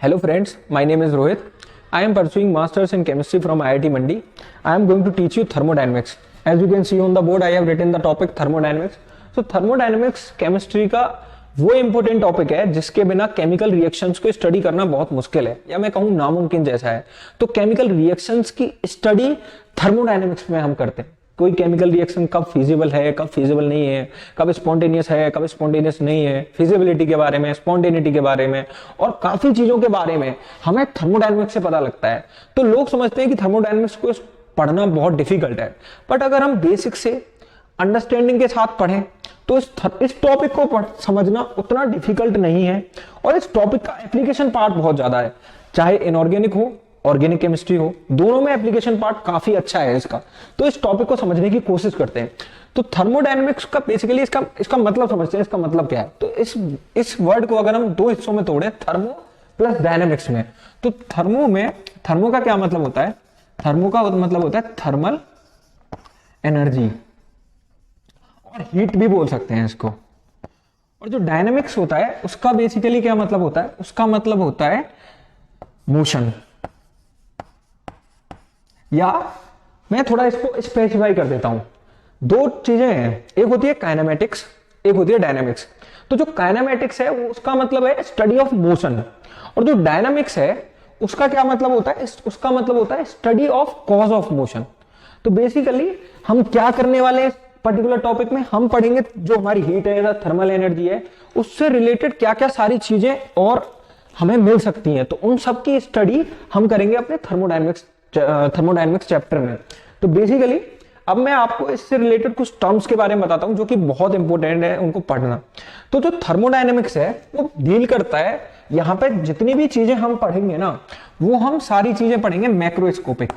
Hello friends, my name is Rohit. I am pursuing Masters in Chemistry from IIT Mandi. I am going to teach you thermodynamics. As you can see on the board, I have written the topic thermodynamics. So thermodynamics chemistry का वो important topic है जिसके बिना chemical reactions को study करना बहुत मुश्किल है, या मैं कहूँ नामुमकिन जैसा है। तो केमिकल रिएक्शंस की स्टडी थर्मोडायनेमिक्स में हम करते हैं। कोई केमिकल रिएक्शन कब फिजिबल है, कब फिजिबल नहीं है, कब स्पॉन्टेनियस है, कब स्पॉन्टेनियस नहीं है, फिजिबिलिटी के बारे में, स्पॉन्टेनिटी के बारे में और काफी चीजों के बारे में हमें थर्मोडायनेमिक्स से पता लगता है। तो लोग समझते हैं कि थर्मोडायनेमिक्स को पढ़ना बहुत डिफिकल्ट है, बट अगर हम बेसिक से अंडरस्टैंडिंग के साथ पढ़ें तो इस टॉपिक को समझना उतना डिफिकल्ट नहीं है। और इस टॉपिक का एप्लीकेशन पार्ट बहुत ज्यादा है, चाहे इनऑर्गेनिक हो ऑर्गेनिक केमिस्ट्री हो, दोनों में एप्लीकेशन पार्ट काफी अच्छा है इसका। तो इस टॉपिक को समझने की कोशिश करते हैं। तो थर्मोडायनेमिक्स का बेसिकली इसका मतलब समझते हैं, इसका मतलब क्या है। तो इस वर्ड को अगर हम दो हिस्सों में तोड़े, थर्मो प्लस डायनेमिक्स में, तो थर्मो का क्या मतलब होता है? थर्मो का मतलब होता है थर्मल एनर्जी, और हीट भी बोल सकते हैं इसको। और जो डायनेमिक्स होता है उसका बेसिकली क्या मतलब होता है? उसका मतलब होता है मोशन, या मैं थोड़ा इसको स्पेसिफाई कर देता हूं। दो चीजें हैं, एक होती है काइनेमेटिक्स, एक होती है डायनेमिक्स। तो जो काइनेमेटिक्स है वो उसका मतलब है स्टडी ऑफ मोशन, और जो डायनामिक्स है उसका क्या मतलब होता है? उसका मतलब होता है study of cause of motion. तो बेसिकली हम क्या करने वाले हैं पर्टिकुलर टॉपिक में? हम पढ़ेंगे जो हमारी हीट है या थर्मल एनर्जी है, उससे रिलेटेड क्या क्या सारी चीजें और हमें मिल सकती हैं। तो उन सब की स्टडी हम करेंगे अपने थर्मोडायनेमिक्स चैप्टर में। तो बेसिकली अब मैं आपको इससे रिलेटेड कुछ टर्म्स के बारे में बताता हूं जो कि बहुत इंपॉर्टेंट है उनको पढ़ना। तो जो थर्मोडायनेमिक्स है वो डील करता है, यहां पे जितनी भी चीजें हम पढ़ेंगे ना, वो हम सारी चीजें पढ़ेंगे मैक्रोस्कोपिक।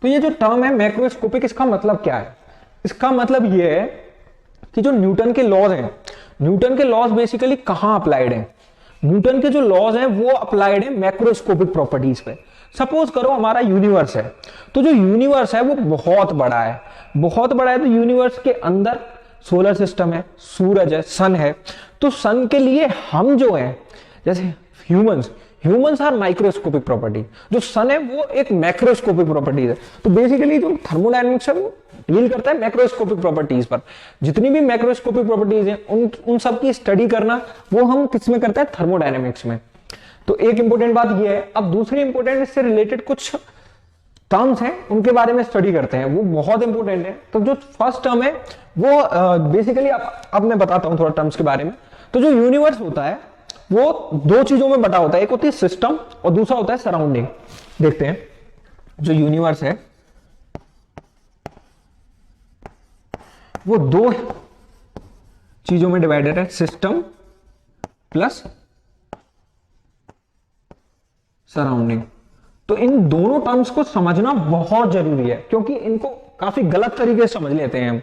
तो ये जो टर्म है मैक्रोस्कोपिक, इसका मतलब क्या है? इसका मतलब ये है कि जो न्यूटन के लॉज हैं, न्यूटन के लॉज बेसिकली कहां अप्लाइड हैं? न्यूटन के जो लॉज हैं वो अप्लाइड है मैक्रोस्कोपिक प्रॉपर्टीज पे। सपोज करो हमारा यूनिवर्स है, तो जो यूनिवर्स है वो बहुत बड़ा है, तो यूनिवर्स के अंदर सोलर सिस्टम है, सूरज है, सन है। तो सन के लिए हम जो है, जैसे ह्यूमंस आर माइक्रोस्कोपिक प्रॉपर्टी, जो सन है वो एक मैक्रोस्कोपिक प्रॉपर्टी है। तो बेसिकली जो थर्मोडायनेमिक्स है वो डील करता है मैक्रोस्कोपिक प्रॉपर्टीज पर। जितनी भी मैक्रोस्कोपिक प्रॉपर्टीज हैं उन सब की स्टडी करना वो हम किस में करते हैं? थर्मोडायनेमिक्स में। तो एक इंपॉर्टेंट बात ये है। अब दूसरी इंपॉर्टेंट इससे रिलेटेड कुछ टर्म्स हैं, उनके बारे में स्टडी करते हैं, वो बहुत इंपॉर्टेंट है। तो जो फर्स्ट टर्म है वो बेसिकली अब मैं बताता हूं थोड़ा टर्म्स के बारे में। तो जो यूनिवर्स होता है वो दो चीजों में बटा होता है, एक होती है सिस्टम और दूसरा होता है सराउंडिंग। देखते हैं, जो यूनिवर्स है वो दो चीजों में डिवाइडेड है, सिस्टम प्लस सराउंडिंग। तो इन दोनों टर्म्स को समझना बहुत जरूरी है, क्योंकि इनको काफी गलत तरीके से समझ लेते हैं हम।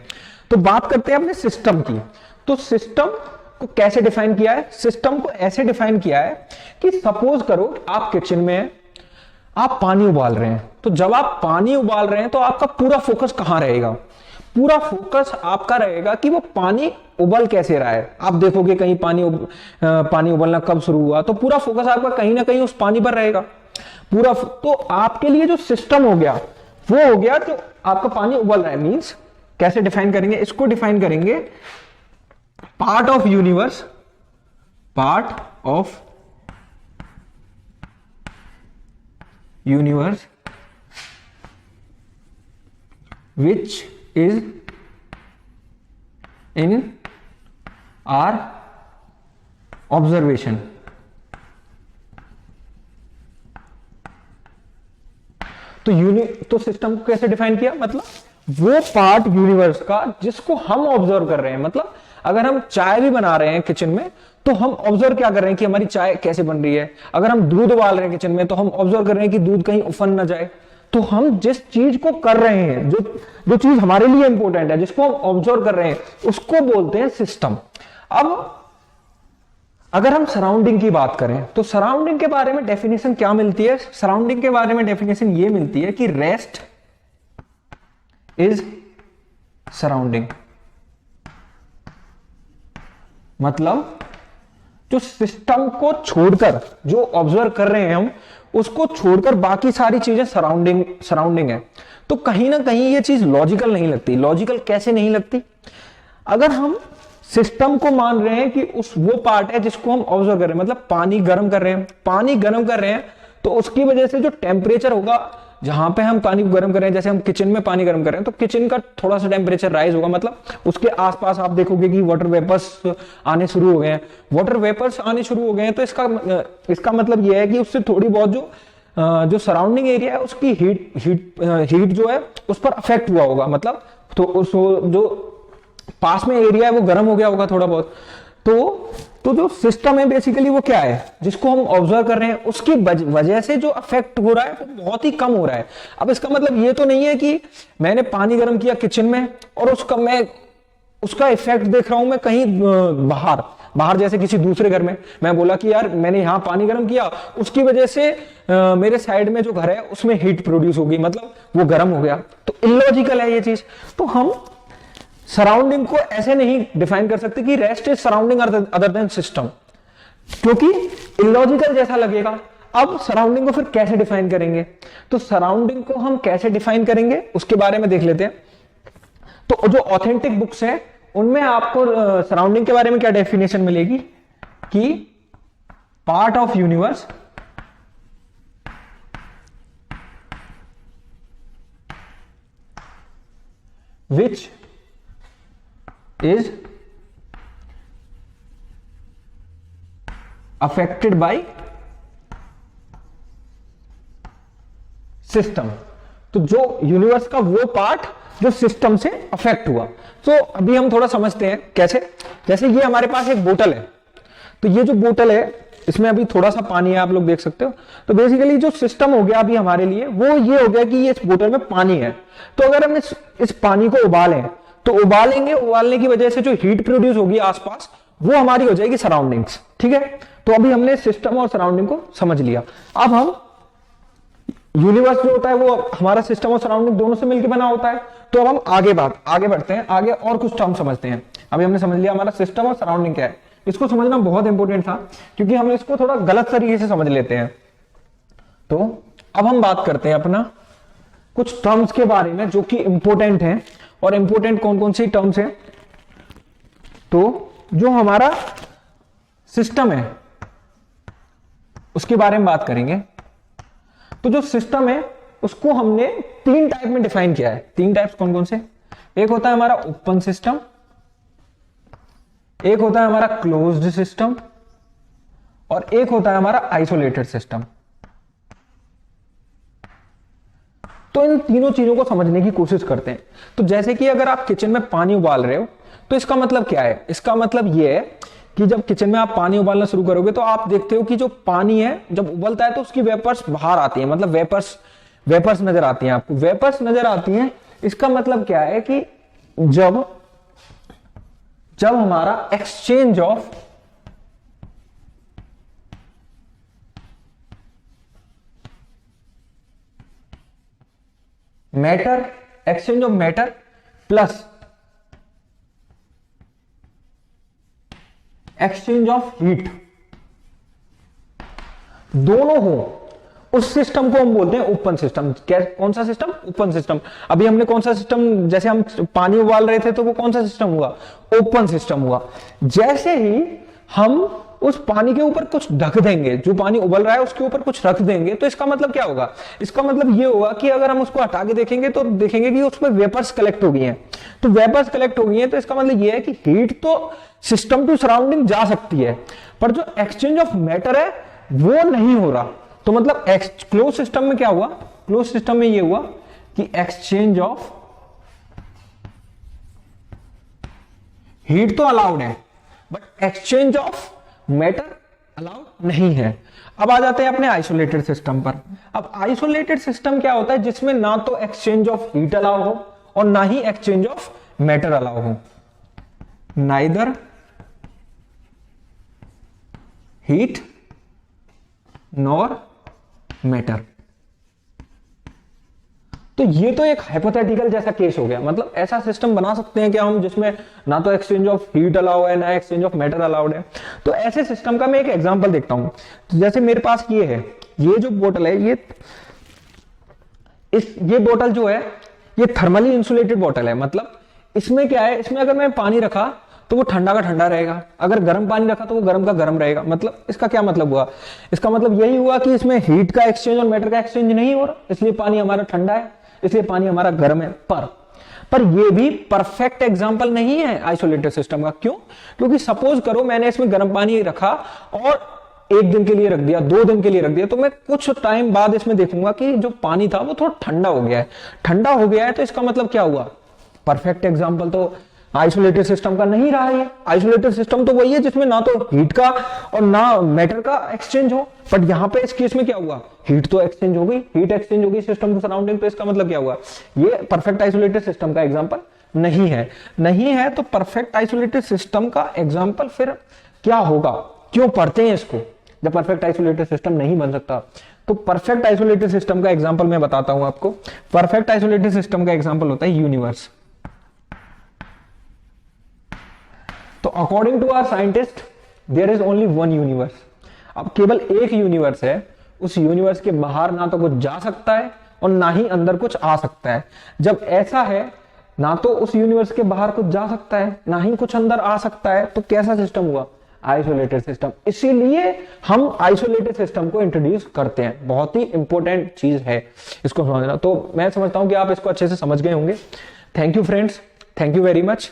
तो बात करते हैं अपने सिस्टम की। तो सिस्टम को कैसे डिफाइन किया है? सिस्टम को ऐसे डिफाइन किया है कि सपोज करो आप किचन में हैं, आप पानी उबाल रहे हैं। तो जब आप पानी उबाल रहे हैं तो आपका पूरा फोकस कहां रहेगा? पूरा फोकस आपका रहेगा कि वो पानी उबल कैसे रहा है। आप देखोगे कहीं पानी उबलना कब शुरू हुआ, तो पूरा फोकस आपका कहीं ना कहीं उस पानी पर रहेगा पूरा। तो आपके लिए जो सिस्टम हो गया वो हो गया जो आपका पानी उबल रहा है। मींस कैसे डिफाइन करेंगे? इसको डिफाइन करेंगे part of universe which is in our observation। तो सिस्टम को कैसे डिफाइन किया? मतलब वो पार्ट यूनिवर्स का जिसको हम ऑब्जर्व कर रहे हैं। मतलब अगर हम चाय भी बना रहे हैं किचन में तो हम ऑब्जर्व क्या कर रहे हैं कि हमारी चाय कैसे बन रही है। अगर हम दूध उबाल रहे हैं किचन में तो हम ऑब्जर्व कर रहे हैं कि दूध कहीं उफन ना जाए। तो हम जिस चीज को कर रहे हैं, जो चीज हमारे लिए इंपॉर्टेंट है, जिसको हम ऑब्जर्व कर रहे हैं, उसको बोलते हैं सिस्टम। अब अगर हम सराउंडिंग की बात करें तो सराउंडिंग के बारे में डेफिनेशन क्या मिलती है? सराउंडिंग के बारे में डेफिनेशन ये मिलती है कि रेस्ट इज सराउंडिंग। मतलब जो सिस्टम को छोड़कर, जो ऑब्जर्व कर रहे हैं हम, उसको छोड़कर बाकी सारी चीजें सराउंडिंग है, तो कहीं ना कहीं ये चीज लॉजिकल नहीं लगती। लॉजिकल कैसे नहीं लगती? अगर हम सिस्टम को मान रहे हैं कि उस वो पार्ट है जिसको हम ऑब्जर्व कर रहे हैं, मतलब पानी गर्म कर रहे हैं, पानी गर्म कर रहे हैं, तो उसकी वजह से जो टेम्परेचर होगा जहां पे हम पानी को गर्म कर रहे हैं, जैसे हम किचन में पानी गर्म कर रहे हैं, तो किचन का थोड़ा सा टेम्परेचर राइज होगा, मतलब उसके आसपास आप देखोगे कि वाटर वेपर्स आने शुरू हो गए हैं। वाटर वेपर्स आने शुरू हो गए हैं तो इसका मतलब यह है कि उससे थोड़ी बहुत जो सराउंडिंग एरिया है उसकी हीट जो है उस पर अफेक्ट हुआ होगा, मतलब तो उस जो पास में एरिया है वो गर्म हो गया होगा थोड़ा बहुत। तो जो सिस्टम है बेसिकली वो क्या है जिसको हम ऑब्जर्व कर रहे हैं, उसकी वजह से जो अफेक्ट हो रहा है वो बहुत ही कम हो रहा है। अब इसका मतलब ये तो नहीं है कि मैंने पानी गर्म किया किचन में और उसका इफेक्ट देख रहा हूं मैं कहीं बाहर जैसे किसी दूसरे घर में, मैं बोला कि यार मैंने यहां पानी गर्म किया, उसकी वजह से मेरे साइड में जो घर है उसमें हीट प्रोड्यूस होगी, मतलब वो गर्म हो गया, तो इलॉजिकल है ये चीज। तो हम सराउंडिंग को ऐसे नहीं डिफाइन कर सकते कि rest is surrounding other than system, क्योंकि इलॉजिकल जैसा लगेगा। अब सराउंडिंग को फिर कैसे डिफाइन करेंगे? तो सराउंडिंग को हम कैसे डिफाइन करेंगे उसके बारे में देख लेते हैं। तो जो ऑथेंटिक बुक्स है उनमें आपको सराउंडिंग के बारे में क्या डेफिनेशन मिलेगी कि part of universe which is affected by system. तो जो यूनिवर्स का वो पार्ट जो सिस्टम से अफेक्ट हुआ। तो अभी हम थोड़ा समझते हैं कैसे। जैसे ये हमारे पास एक बोतल है, तो ये जो बोतल है इसमें अभी थोड़ा सा पानी है, आप लोग देख सकते हो। तो बेसिकली जो सिस्टम हो गया अभी हमारे लिए वो ये हो गया कि ये इस बोतल में पानी है, तो अगर हम इस पानी को उबालें तो उबालने की वजह से जो हीट प्रोड्यूस होगी आसपास वो हमारी हो जाएगी सराउंडिंग्स, ठीक है। तो अभी हमने सिस्टम और सराउंडिंग को समझ लिया। अब हम यूनिवर्स जो होता है वो हमारा सिस्टम और सराउंडिंग दोनों से मिलकर बना होता है। तो अब हम आगे बढ़ते हैं, आगे और कुछ टर्म समझते हैं। अभी हमने समझ लिया हमारा सिस्टम और सराउंडिंग क्या है। इसको समझना बहुत इंपॉर्टेंट था क्योंकि हम इसको थोड़ा गलत तरीके से समझ लेते हैं। तो अब हम बात करते हैं अपना कुछ टर्म्स के बारे में जो कि इंपॉर्टेंट हैं। और इंपॉर्टेंट कौन कौन सी टर्म्स हैं? तो जो हमारा सिस्टम है उसके बारे में बात करेंगे। तो जो सिस्टम है उसको हमने 3 टाइप में डिफाइन किया है। 3 टाइप्स कौन कौन से? एक होता है हमारा ओपन सिस्टम, एक होता है हमारा क्लोज्ड सिस्टम, और एक होता है हमारा आइसोलेटेड सिस्टम। तो इन तीनों चीजों को समझने की कोशिश करते हैं। तो जैसे कि अगर आप किचन में पानी उबाल रहे हो तो इसका मतलब क्या है? इसका मतलब यह है कि जब किचन में आप पानी उबालना शुरू करोगे तो आप देखते हो कि जो पानी है जब उबलता है तो उसकी वेपर्स बाहर आती है, मतलब वेपर्स नजर आती हैं आपको, वेपर्स नजर आती हैं। इसका मतलब क्या है कि जब हमारा exchange of matter plus exchange of heat दोनों हो, उस सिस्टम को हम बोलते हैं ओपन सिस्टम। कौन सा सिस्टम? Open system. अभी हमने कौन सा सिस्टम, जैसे हम पानी उबाल रहे थे तो वो कौन सा सिस्टम हुआ? ओपन सिस्टम हुआ। जैसे ही हम उस पानी के ऊपर कुछ ढक देंगे, जो पानी उबल रहा है उसके ऊपर कुछ रख देंगे, तो इसका मतलब क्या होगा? इसका मतलब ये होगा कि अगर हम उसको हटा के देखेंगे तो देखेंगे कि उसमें वेपर्स कलेक्ट हो गई हैं। तो वेपर्स कलेक्ट हो गई हैं तो इसका मतलब ये है कि हीट तो सिस्टम टू सराउंडिंग जा सकती है, पर जो एक्सचेंज ऑफ मैटर है वो नहीं हो रहा। तो मतलब क्लोज सिस्टम में क्या हुआ? क्लोज सिस्टम में ये हुआ कि एक्सचेंज ऑफ हीट तो अलाउड है but exchange of matter allowed नहीं है। अब आ जाते हैं अपने आइसोलेटेड सिस्टम पर। अब आइसोलेटेड सिस्टम क्या होता है? जिसमें ना तो एक्सचेंज ऑफ हीट अलाउ हो और ना ही एक्सचेंज ऑफ मैटर अलाउ हो। Neither heat nor matter. तो ये तो एक हाइपोथेटिकल जैसा केस हो गया, मतलब ऐसा सिस्टम बना सकते हैं कि हम जिसमें ना तो एक्सचेंज ऑफ हीट अलाउ है ना एक्सचेंज ऑफ मैटर अलाउड है। तो ऐसे सिस्टम का मैं एक एग्जांपल देखता हूं। तो जैसे मेरे पास ये है, ये जो बोतल है, ये बोतल जो है ये थर्मली इंसुलेटेड बोतल है। मतलब इसमें क्या है, इसमें अगर मैं पानी रखा तो वो ठंडा का ठंडा रहेगा, अगर गर्म पानी रखा तो वो गर्म का गर्म रहेगा। मतलब इसका क्या मतलब हुआ, इसका मतलब यही हुआ कि इसमें हीट का एक्सचेंज और मैटर का एक्सचेंज नहीं हो रहा, इसलिए पानी हमारा ठंडा है, इसलिए पानी हमारा गर्म है। पर ये भी परफेक्ट एग्जांपल नहीं है आइसोलेटेड सिस्टम का। क्यों? क्योंकि सपोज करो मैंने इसमें गर्म पानी रखा और 1 दिन के लिए रख दिया, 2 दिन के लिए रख दिया, तो मैं कुछ टाइम बाद इसमें देखूंगा कि जो पानी था वो थोड़ा ठंडा हो गया है। ठंडा हो गया है तो इसका मतलब क्या हुआ, परफेक्ट एग्जांपल तो आइसोलेटेड सिस्टम का नहीं रहा है। आइसोलेटेड सिस्टम तो वही है जिसमें ना तो हीट का और ना मैटर का एक्सचेंज हो। बट यहां पे इस केस में क्या हुआ, हीट तो एक्सचेंज हो गई, हीट एक्सचेंज हो गई सिस्टम के सराउंडिंग। तो इसका मतलब क्या हुआ, ये परफेक्ट आइसोलेटेड सिस्टम का एग्जांपल नहीं है। तो परफेक्ट आइसोलेटेड सिस्टम का एग्जांपल फिर क्या होगा, क्यों पढ़ते हैं इसको जब परफेक्ट आइसोलेटेड सिस्टम नहीं बन सकता। तो परफेक्ट आइसोलेटेड सिस्टम का एग्जांपल मैं बताता हूं आपको। परफेक्ट आइसोलेटेड सिस्टम का एग्जांपल होता है यूनिवर्स। तो according to our scientist there is only one universe. अब केवल एक यूनिवर्स है, उस यूनिवर्स के बाहर ना तो कुछ जा सकता है और ना ही अंदर कुछ आ सकता है। जब ऐसा है, ना तो उस यूनिवर्स के बाहर कुछ जा सकता है ना ही कुछ अंदर आ सकता है, तो कैसा सिस्टम हुआ, आइसोलेटेड सिस्टम। इसीलिए हम आइसोलेटेड सिस्टम को इंट्रोड्यूस करते हैं। बहुत ही इंपॉर्टेंट चीज है इसको समझना। तो मैं समझता हूं कि आप इसको अच्छे से समझ गए होंगे। Thank you friends, thank you very much.